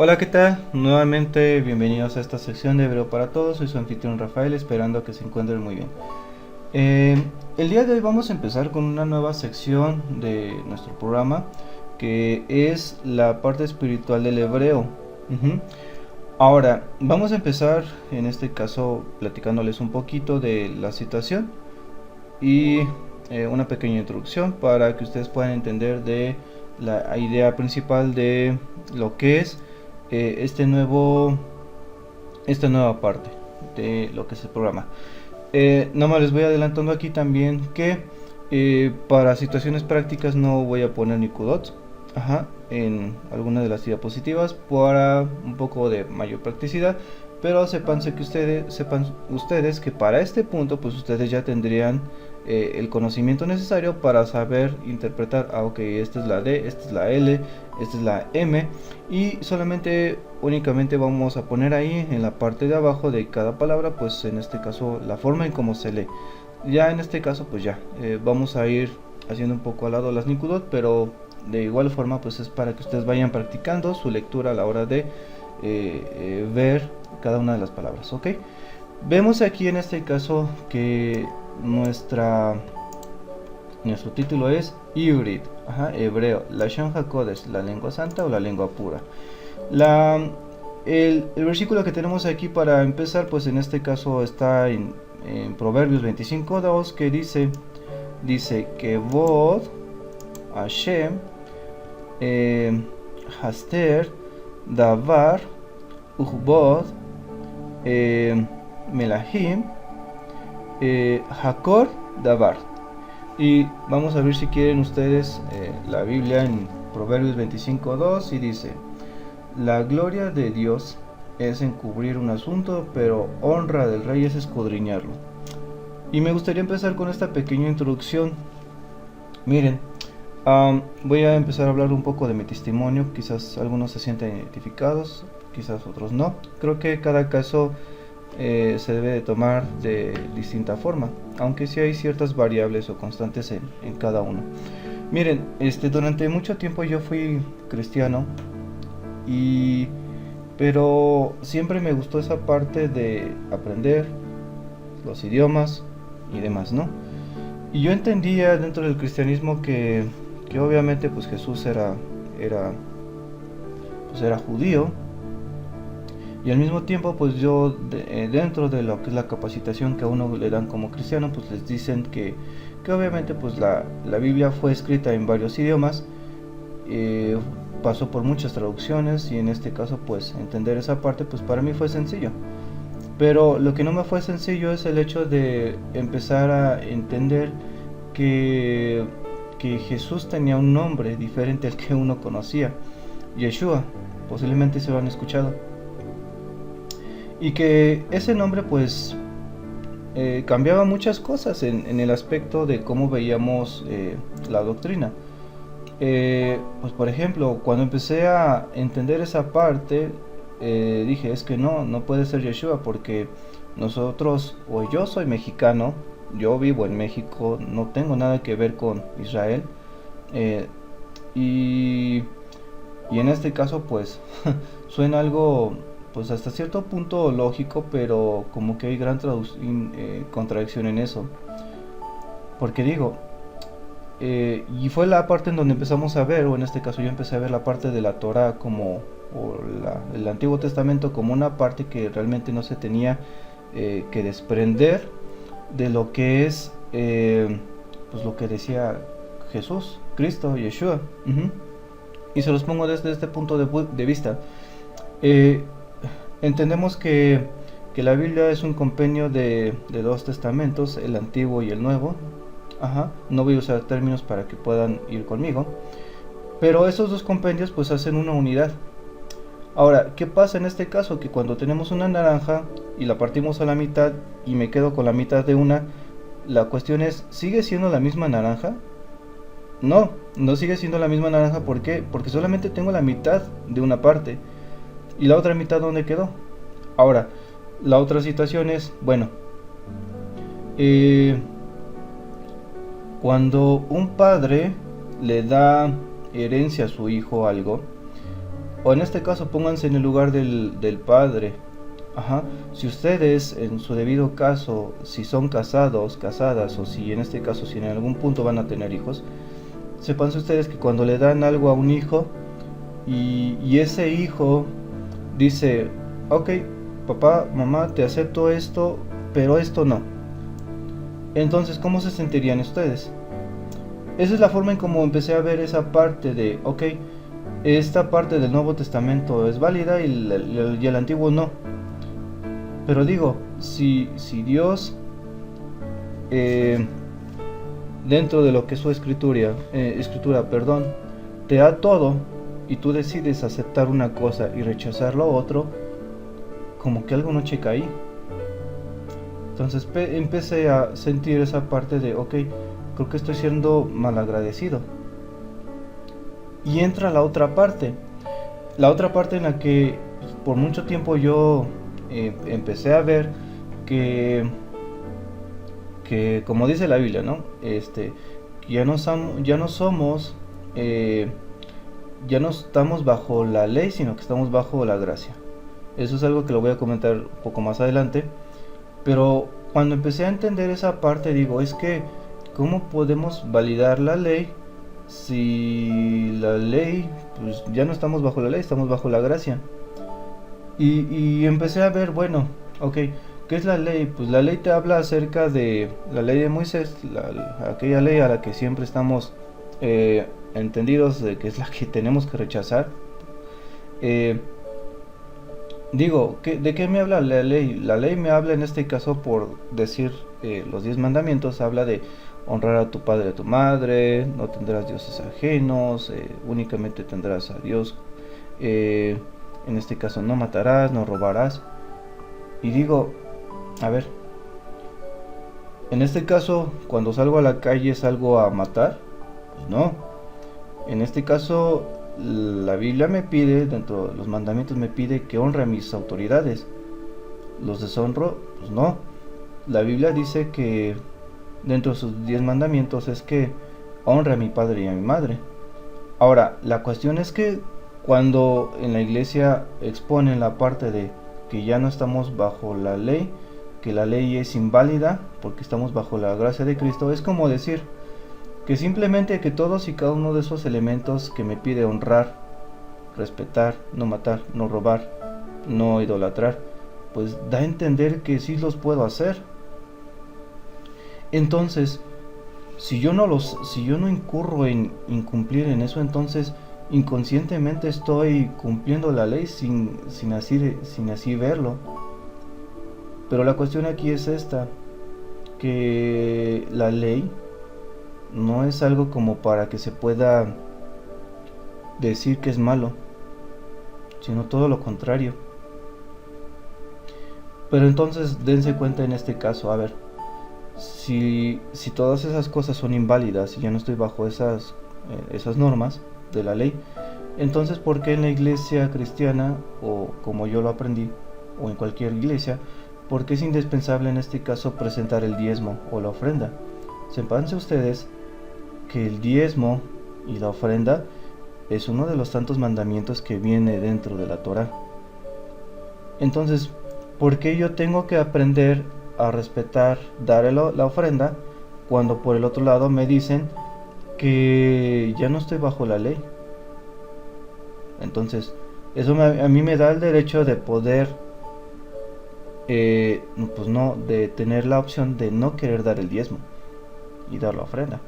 Hola, ¿qué tal? Nuevamente bienvenidos a esta sección de Hebreo para Todos. Soy su anfitrión Rafael, esperando que se encuentren muy bien. El día de hoy vamos a empezar con una nueva sección de nuestro programa, que es la parte espiritual del hebreo. Ujú. Ahora, vamos a empezar en este caso platicándoles un poquito de la situación y una pequeña introducción para que ustedes puedan entender de la idea principal de lo que es este esta nueva parte de lo que es el programa. Nada más les voy adelantando aquí también que para situaciones prácticas no voy a poner Nicudot en alguna de las diapositivas para un poco de mayor practicidad, pero sepan ustedes que para este punto pues ustedes ya tendrían el conocimiento necesario para saber interpretar, ok, esta es la D, esta es la L, esta es la M, y solamente únicamente vamos a poner ahí en la parte de abajo de cada palabra, pues en este caso la forma en cómo se lee. Ya en este caso pues ya vamos a ir haciendo un poco al lado las Nicudot, pero de igual forma pues es para que ustedes vayan practicando su lectura a la hora de ver cada una de las palabras, ok. Vemos aquí en este caso que nuestro título es Ivrit, hebreo, Lashon HaKodesh, la lengua santa o la lengua pura. El versículo que tenemos aquí para empezar, pues en este caso está en Proverbios 25:2, que dice que Vod Hashem Haster Davar Uhbod Melahim Hakor Davar. Y vamos a ver si quieren ustedes la Biblia en Proverbios 25:2, y dice: la gloria de Dios es encubrir un asunto, pero honra del rey es escudriñarlo. Y me gustaría empezar con esta pequeña introducción. Miren, voy a empezar a hablar un poco de mi testimonio. Quizás algunos se sienten identificados, quizás otros no. Creo que cada caso se debe de tomar de distinta forma, aunque sí hay ciertas variables o constantes en cada uno. Miren, durante mucho tiempo yo fui cristiano, pero siempre me gustó esa parte de aprender los idiomas y demás, ¿no? Y yo entendía dentro del cristianismo que obviamente pues Jesús era judío, y al mismo tiempo pues yo dentro de lo que es la capacitación que a uno le dan como cristiano, pues les dicen que obviamente pues la Biblia fue escrita en varios idiomas, pasó por muchas traducciones, y en este caso pues entender esa parte pues para mí fue sencillo. Pero lo que no me fue sencillo es el hecho de empezar a entender que Jesús tenía un nombre diferente al que uno conocía, Yeshua, posiblemente se lo han escuchado, y que ese nombre pues cambiaba muchas cosas en el aspecto de cómo veíamos la doctrina. Pues por ejemplo, cuando empecé a entender esa parte, dije, es que no puede ser Yeshua, porque nosotros, o yo soy mexicano, yo vivo en México, no tengo nada que ver con Israel, eh, y, y en este caso pues suena algo pues hasta cierto punto lógico, pero como que hay gran contradicción en eso, porque digo, y fue la parte en donde empezamos a ver, o en este caso yo empecé a ver la parte de la Torah el Antiguo Testamento como una parte que realmente no se tenía que desprender de lo que es pues lo que decía Jesús, Cristo, Yeshua. Y se los pongo desde este punto de vista. Eh, Entendemos que la Biblia es un compendio de dos testamentos, el Antiguo y el Nuevo. No voy a usar términos para que puedan ir conmigo, pero esos dos compendios pues hacen una unidad. Ahora, ¿qué pasa en este caso? Que cuando tenemos una naranja y la partimos a la mitad y me quedo con la mitad de una, la cuestión es, ¿sigue siendo la misma naranja? No sigue siendo la misma naranja. ¿Por qué? Porque solamente tengo la mitad de una parte. ¿Y la otra mitad dónde quedó? Ahora, la otra situación es, bueno, cuando un padre le da herencia a su hijo algo, o en este caso pónganse en el lugar del padre. Ajá. Si ustedes en su debido caso, si son casados, casadas, o si en este caso si en algún punto van a tener hijos, sepan ustedes que cuando le dan algo a un hijo y ese hijo dice, ok, papá, mamá, te acepto esto, pero esto no. Entonces, ¿cómo se sentirían ustedes? Esa es la forma en cómo empecé a ver esa parte de, ok, esta parte del Nuevo Testamento es válida y el Antiguo no. Pero digo, si Dios, dentro de lo que es su escritura, perdón, te da todo y tú decides aceptar una cosa y rechazar lo otro, como que algo no checa ahí. Entonces empecé a sentir esa parte de, ok, creo que estoy siendo malagradecido. Y entra la otra parte en la que por mucho tiempo yo empecé a ver que como dice la Biblia, ¿no? Que ya no somos, ya no estamos bajo la ley, sino que estamos bajo la gracia. Eso es algo que lo voy a comentar un poco más adelante. Pero cuando empecé a entender esa parte, digo, es que ¿cómo podemos validar la ley si la ley, pues ya no estamos bajo la ley, estamos bajo la gracia? Y empecé a ver, bueno, ok, ¿qué es la ley? Pues la ley te habla acerca de la ley de Moisés, aquella ley a la que siempre estamos entendidos de que es la que tenemos que rechazar. Digo, ¿de qué me habla la ley? La ley me habla en este caso, por decir los 10 mandamientos, habla de honrar a tu padre y a tu madre, no tendrás dioses ajenos, únicamente tendrás a Dios, en este caso no matarás, no robarás. Y digo, a ver, en este caso, cuando salgo a la calle, ¿salgo a matar? Pues no. En este caso, la Biblia me pide, dentro de los mandamientos me pide que honre a mis autoridades. ¿Los deshonro? Pues no. La Biblia dice que dentro de sus 10 mandamientos es que honre a mi padre y a mi madre. Ahora, la cuestión es que cuando en la iglesia exponen la parte de que ya no estamos bajo la ley, que la ley es inválida porque estamos bajo la gracia de Cristo, es como decir que simplemente que todos y cada uno de esos elementos que me pide honrar, respetar, no matar, no robar, no idolatrar, pues da a entender que sí los puedo hacer. Entonces, si yo no incurro en incumplir en eso, entonces inconscientemente estoy cumpliendo la ley sin así verlo. Pero la cuestión aquí es esta, que la ley no es algo como para que se pueda decir que es malo, sino todo lo contrario. Pero entonces dense cuenta en este caso, a ver, si todas esas cosas son inválidas y ya no estoy bajo esas normas de la ley, entonces ¿por qué en la iglesia cristiana, o como yo lo aprendí, o en cualquier iglesia, por qué es indispensable en este caso presentar el diezmo o la ofrenda? Sépanse ustedes que el diezmo y la ofrenda es uno de los tantos mandamientos que viene dentro de la Torá. Entonces, ¿por qué yo tengo que aprender a respetar, dar la ofrenda, cuando por el otro lado me dicen que ya no estoy bajo la ley? Entonces, eso a mí me da el derecho de poder, pues no, de tener la opción de no querer dar el diezmo y dar la ofrenda.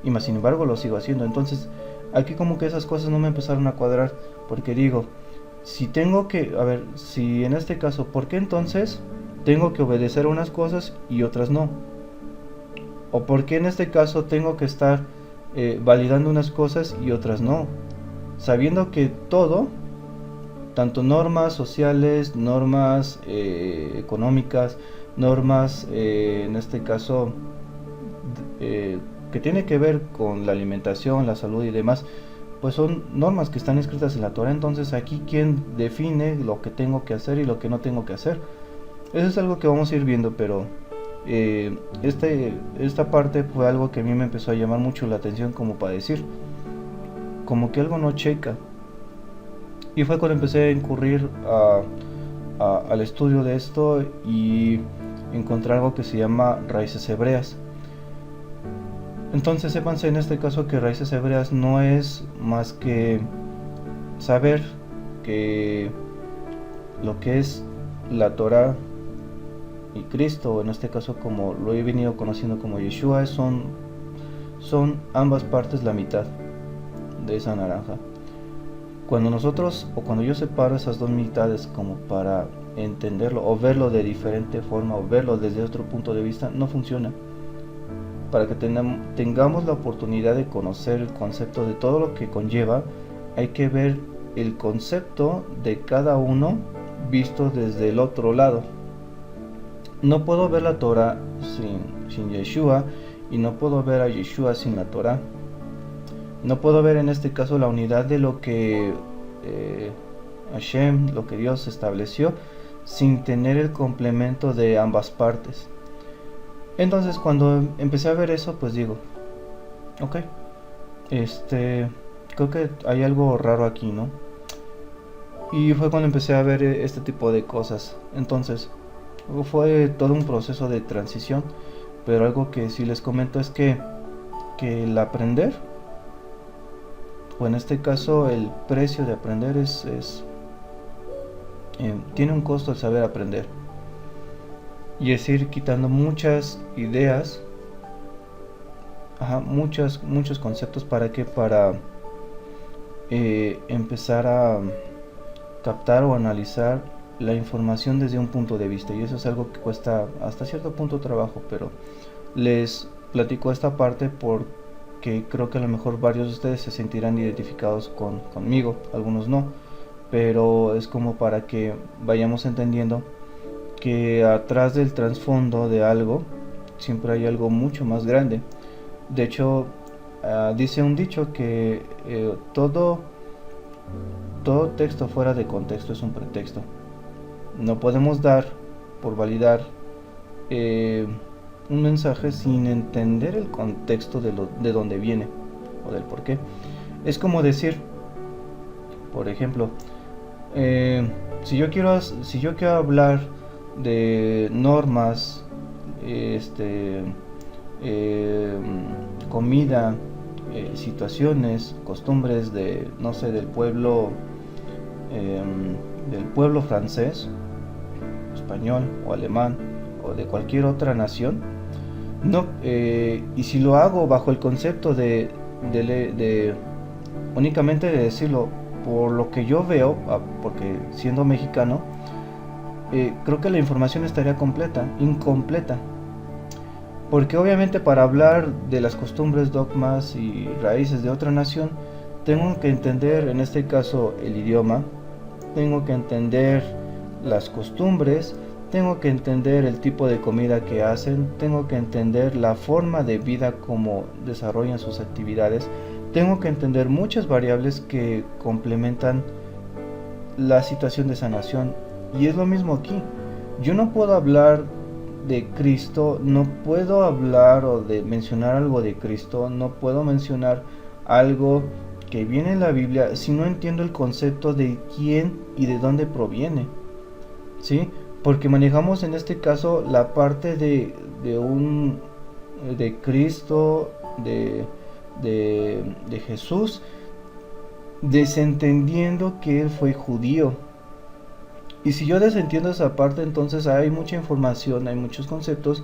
Y más sin embargo lo sigo haciendo. Entonces, aquí como que esas cosas no me empezaron a cuadrar, porque digo, si tengo que, a ver, si en este caso, ¿por qué entonces tengo que obedecer unas cosas y otras no? ¿O por qué en este caso tengo que estar validando unas cosas y otras no? Sabiendo que todo, tanto normas sociales, normas económicas, normas en este caso que tiene que ver con la alimentación, la salud y demás, pues son normas que están escritas en la Torah. Entonces aquí quién define lo que tengo que hacer y lo que no tengo que hacer. Eso es algo que vamos a ir viendo, pero esta parte fue algo que a mí me empezó a llamar mucho la atención, como para decir, como que algo no checa. Y fue cuando empecé a incurrir al estudio de esto y encontré algo que se llama raíces hebreas. Entonces sépanse en este caso que raíces hebreas no es más que saber que lo que es la Torah y Cristo, en este caso como lo he venido conociendo como Yeshua, son ambas partes la mitad de esa naranja. Cuando yo separo esas dos mitades como para entenderlo o verlo de diferente forma o verlo desde otro punto de vista, no funciona. Para que tengamos la oportunidad de conocer el concepto de todo lo que conlleva, hay que ver el concepto de cada uno visto desde el otro lado. No puedo ver la Torah sin Yeshua, y no puedo ver a Yeshua sin la Torah. No puedo ver en este caso la unidad de lo que Hashem, lo que Dios estableció, sin tener el complemento de ambas partes. Entonces cuando empecé a ver eso, pues digo, ok, creo que hay algo raro aquí, ¿no? Y fue cuando empecé a ver este tipo de cosas. Entonces fue todo un proceso de transición, pero algo que sí les comento es que el aprender, o en este caso el precio de aprender tiene un costo el saber aprender, y es ir quitando muchas ideas, muchos conceptos. ¿Para qué? Para empezar a captar o analizar la información desde un punto de vista, y eso es algo que cuesta hasta cierto punto trabajo, pero les platico esta parte porque creo que a lo mejor varios de ustedes se sentirán identificados conmigo, algunos no, pero es como para que vayamos entendiendo que atrás del trasfondo de algo siempre hay algo mucho más grande. De hecho, dice un dicho que todo texto fuera de contexto es un pretexto. No podemos dar por validar un mensaje sin entender el contexto de dónde viene o del por qué. Es como decir, por ejemplo, si yo quiero hablar de normas, comida, situaciones, costumbres de, no sé, del pueblo francés, español o alemán o de cualquier otra nación, no, y si lo hago bajo el concepto de únicamente de decirlo por lo que yo veo, porque siendo mexicano, creo que la información estaría incompleta, porque obviamente para hablar de las costumbres, dogmas y raíces de otra nación, tengo que entender en este caso el idioma, tengo que entender las costumbres, tengo que entender el tipo de comida que hacen, tengo que entender la forma de vida como desarrollan sus actividades, tengo que entender muchas variables que complementan la situación de esa nación. Y es lo mismo aquí. Yo no puedo hablar de Cristo, no puedo hablar o de mencionar algo de Cristo, no puedo mencionar algo que viene en la Biblia si no entiendo el concepto de quién y de dónde proviene, ¿sí? Porque manejamos en este caso la parte de Cristo, de Jesús, desentendiendo que él fue judío. Y si yo desentiendo esa parte, entonces hay mucha información, hay muchos conceptos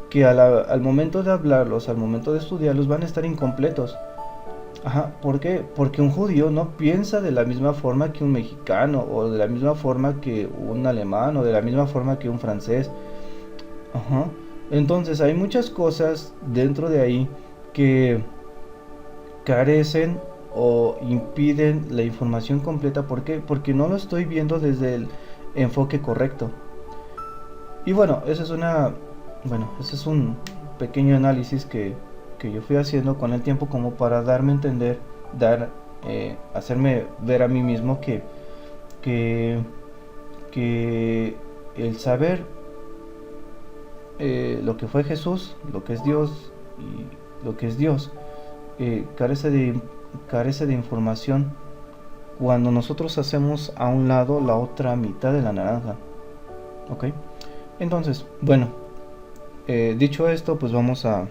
que al momento de hablarlos, al momento de estudiarlos, van a estar incompletos. ¿Por qué? Porque un judío no piensa de la misma forma que un mexicano, o de la misma forma que un alemán, o de la misma forma que un francés. Entonces hay muchas cosas dentro de ahí que carecen o impiden la información completa. ¿Por qué? Porque no lo estoy viendo desde el enfoque correcto. Y bueno, ese es un pequeño análisis que yo fui haciendo con el tiempo, como para darme a entender, hacerme ver a mí mismo que el saber lo que fue Jesús, lo que es Dios y lo que es Dios, carece de información cuando nosotros hacemos a un lado la otra mitad de la naranja. Ok, entonces, bueno, dicho esto, pues vamos a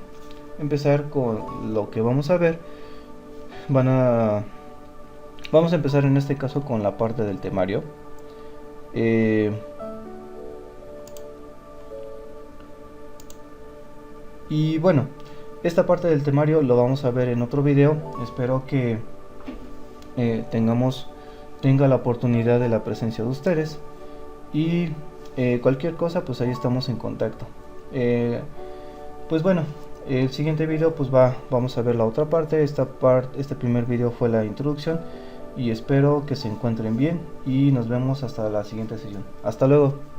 empezar con lo que vamos a ver. Vamos a empezar en este caso con la parte del temario. Y bueno, esta parte del temario lo vamos a ver en otro video. Espero que tenga la oportunidad de la presencia de ustedes. Y cualquier cosa, pues ahí estamos en contacto. Pues bueno, el siguiente video pues vamos a ver la otra parte. Este primer video fue la introducción. Y espero que se encuentren bien. Y nos vemos hasta la siguiente sesión. Hasta luego.